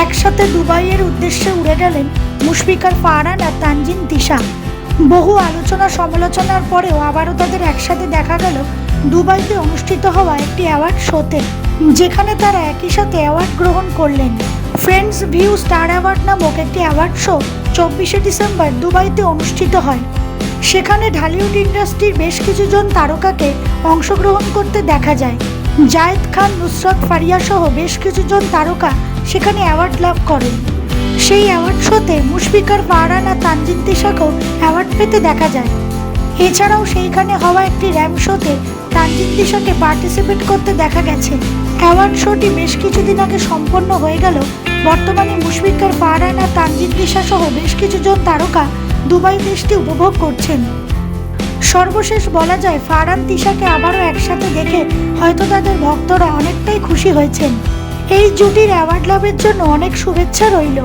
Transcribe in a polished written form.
একসাথে দুবাইয়ের উদ্দেশ্যে উড়ে গেলেন মুশফিকার ফারহান আর তানজিন তিশা। বহু আলোচনা সমালোচনার পরেও আবারও তাদের একসাথে দেখা গেল দুবাইতে অনুষ্ঠিত হওয়া একটি অ্যাওয়ার্ড শোতে, যেখানে তারা একই সাথে অ্যাওয়ার্ড গ্রহণ করলেন। ফ্রেন্ডস ভিউ স্টার অ্যাওয়ার্ড নামক একটি অ্যাওয়ার্ড শো 24শে ডিসেম্বর দুবাইতে অনুষ্ঠিত হয়। সেখানে ঢালিউড ইন্ডাস্ট্রির বেশ কিছুজন তারকাকে অংশগ্রহণ করতে দেখা যায়। জায়েদ খান, নুসরাত ফারিয়া সহ বেশ কিছুজন তারকা সেখানে অ্যাওয়ার্ড লাভ করেন। সেই অ্যাওয়ার্ড শোতে মুশফিকার ফারহান আর তানজিন তিশাকেও অ্যাওয়ার্ড পেতে দেখা যায়। এছাড়াও সেইখানে হওয়া একটি র্যাম্প শোতে তানজিন তিশাকে পার্টিসিপেট করতে দেখা গেছে। অ্যাওয়ার্ড শোটি বেশ কিছুদিন আগে সম্পন্ন হয়ে গেল। বর্তমানে মুশফিকার ফারহান আর তানজিন তিশা সহ বেশ কিছুজন তারকা দুবাই দেশটি উপভোগ করছেন। সর্বশেষ বলা যায়, ফারহান তিশাকে আবারও একসাথে দেখে হয়তো তাদের ভক্তরা অনেকটাই খুশি হয়েছেন। এই জুটির অ্যাওয়ার্ড লাভের জন্য অনেক শুভেচ্ছা রইল।